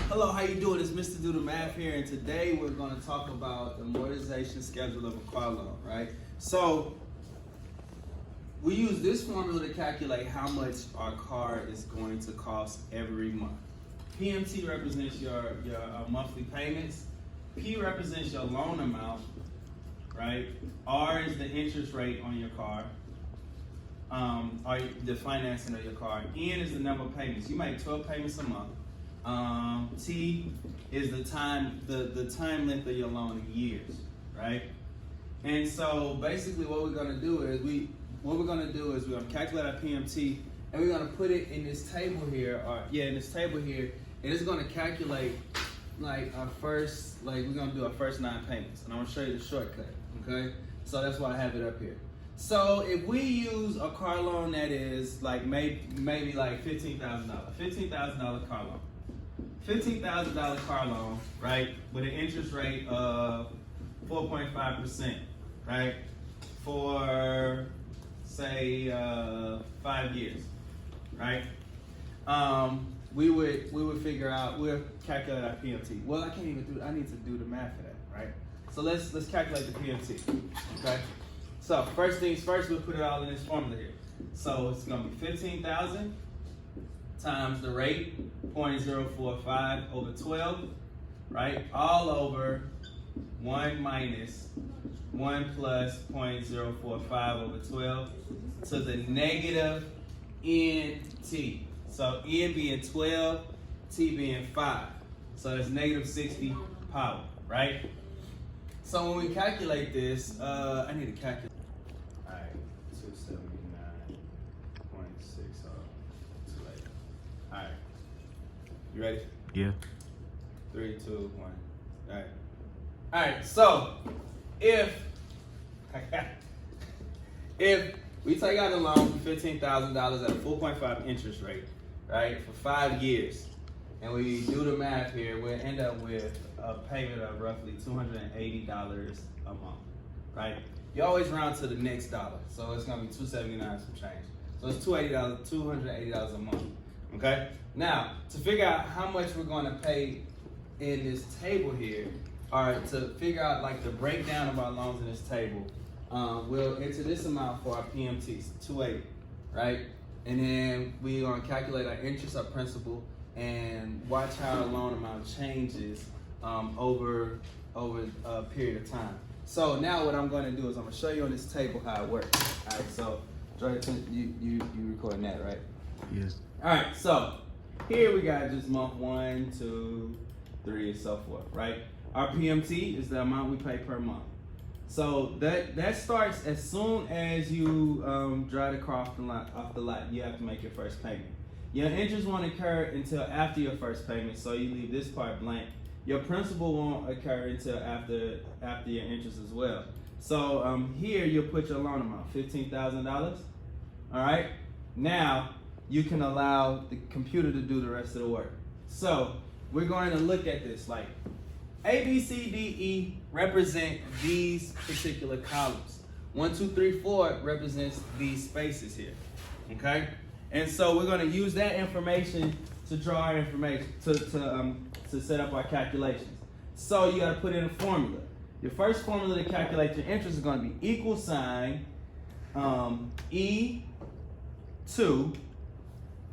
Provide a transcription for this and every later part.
Hello, how you doing? It's Mr. Do the Math here, and today we're going to talk about the amortization schedule of a car loan, right? So we use this formula to calculate how much our car is going to cost every month. PMT represents your monthly payments. P represents your loan amount, right? R is the interest rate on your car, or the financing of your car. N is the number of payments. You make 12 payments a month. T is the time length of your loan in years, right? And so basically what we're gonna do is we're gonna calculate our PMT, and we're gonna put it in this table here, and it's gonna calculate like we're gonna do our first 9 payments, and I'm gonna show you the shortcut, okay? So that's why I have it up here. So if we use a car loan that is like maybe like $15,000 car loan. $15,000 car loan, right, with an interest rate of 4.5%, right, for say 5 years, right? We would figure out, we'll calculate our PMT. Well, I need to do the math for that, right? So let's calculate the PMT, okay? So first things first, we'll put it all in this formula here. So it's gonna be 15,000 times the rate, 0.045 over 12, right? All over 1 minus 1 plus 0.045 over 12 to the negative NT. So N being 12, T being 5. So it's negative 60 power, right? So when we calculate this, I need to calculate. All right, 279.6028. All right, you ready? Yeah. 3, 2, 1. All right. All right. So if we take out a loan for $15,000 at a 4.5 interest rate, right, for 5 years, and we do the math here, we'll end up with a payment of roughly $280 a month, right? You always round to the next dollar, so it's gonna be $279 some change. So it's $280 a month. Okay. Now, to figure out how much we're going to pay in this table here, or to figure out like the breakdown of our loans in this table, we'll enter this amount for our PMTs, 280, right? And then we're going to calculate our interest, our principal, and watch how our loan amount changes over a period of time. So now what I'm going to do is I'm going to show you on this table how it works. All right. So, Jordan, you recording that, right? Yes. All right, so here we got just month 1, 2, 3, and so forth, right? Our PMT is the amount we pay per month. So that starts as soon as you drive the car off the lot. You have to make your first payment. Your interest won't occur until after your first payment, so you leave this part blank. Your principal won't occur until after your interest as well. So here you'll put your loan amount, $15,000. All right, now you can allow the computer to do the rest of the work. So we're going to look at this like A, B, C, D, E represent these particular columns. 1, 2, 3, 4 represents these spaces here, okay? And so we're going to use that information to draw our information, to set up our calculations. So you got to put in a formula. Your first formula to calculate your interest is going to be equal sign E2.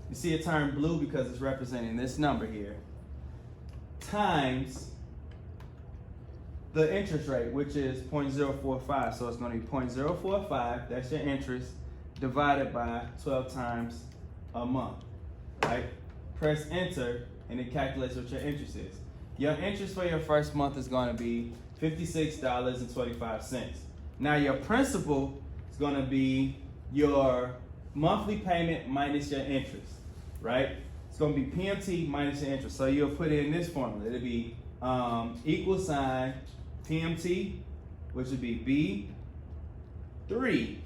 You see it turn blue because it's representing this number here, times the interest rate, which is 0.045. So it's going to be 0.045, that's your interest, divided by 12 times a month, right? Press enter, and it calculates what your interest is. Your interest for your first month is going to be $56.25. Now your principal is going to be your monthly payment minus your interest, right? It's going to be PMT minus your interest. So you'll put in this formula. It'll be equal sign PMT, which would be B3.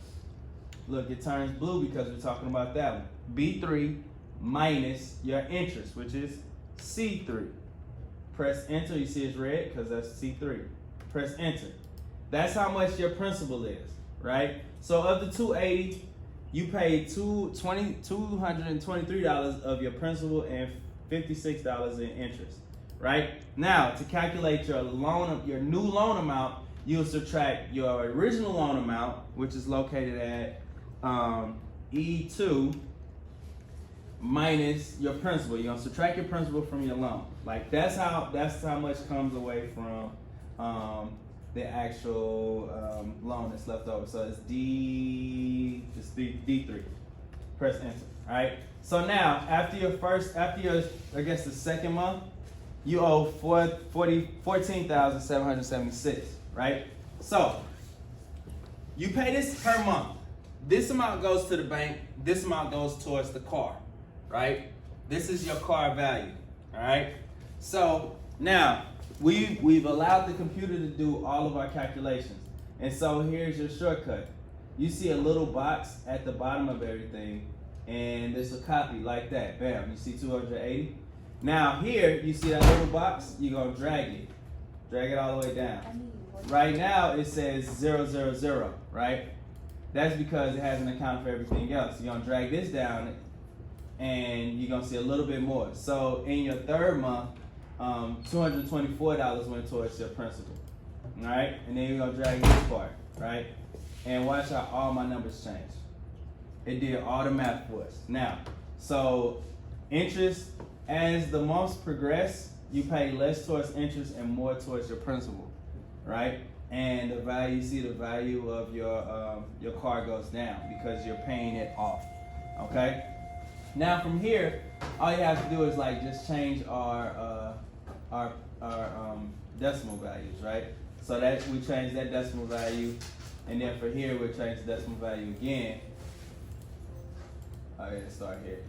Look, it turns blue because we're talking about that one. B3 minus your interest, which is C3. Press enter. You see it's red because that's C3. Press enter. That's how much your principal is, right? So of the 280, you paid $223 of your principal and $56 in interest. right? Now, to calculate your new loan amount, you'll subtract your original loan amount, which is located at E2 minus your principal. You're gonna subtract your principal from your loan. Like that's how much comes away from the actual loan that's left over. So it's D3. Press enter. All right. So now after your I guess the second month, you owe $14,776. Right. So you pay this per month. This amount goes to the bank. This amount goes towards the car. Right. This is your car value. All right. So now we've allowed the computer to do all of our calculations. And so here's your shortcut. You see a little box at the bottom of everything, and there's a copy like that. Bam, you see 280? Now here, you see that little box, you're gonna drag it all the way down. Right now it says 000, right? That's because it hasn't accounted for everything else. You're gonna drag this down and you're gonna see a little bit more. So in your third month, $224 went towards your principal. All right, and then you're gonna drag this part, right? And watch how all my numbers change. It did all the math for us. Now, so interest, as the months progress, you pay less towards interest and more towards your principal, right? And the value, you see the value of your car goes down because you're paying it off, okay? Now from here, all you have to do is like just change our decimal values, right? So that we change that decimal value, and then for here we'll change the decimal value again. All right, let's start here.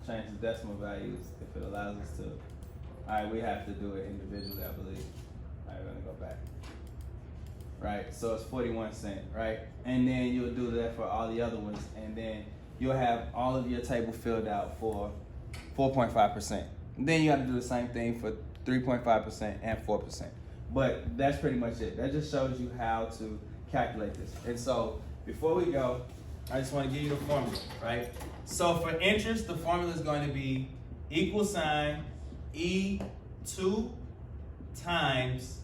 Change the decimal values if it allows us to. All right, we have to do it individually, I believe. All right, we're gonna go back. Right, so it's 41 cents, right? And then you'll do that for all the other ones, and then you'll have all of your table filled out for 4.5%. Then you have to do the same thing for 3.5% and 4%. But that's pretty much it. That just shows you how to calculate this. And so before we go, I just want to give you the formula, right? So for interest, the formula is going to be equal sign E2 times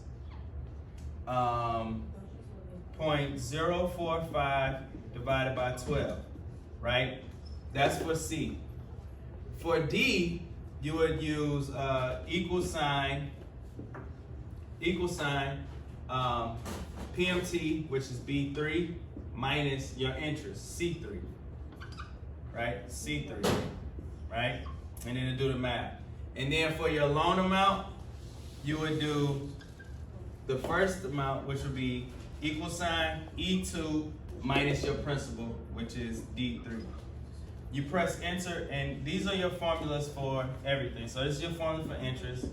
0.045 divided by 12, right? That's for C. For D, you would use equal sign PMT, which is B3, minus your interest, C3, right? C3, right? And then to do the math. And then for your loan amount, you would do the first amount, which would be equal sign E2 minus your principal, which is D3. You press enter, and these are your formulas for everything. So this is your formula for interest,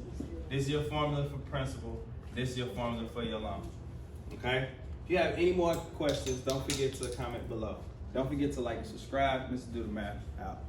this is your formula for principal, this is your formula for your loan, okay? If you have any more questions, don't forget to comment below. Don't forget to like and subscribe. Mr. Do the Math out.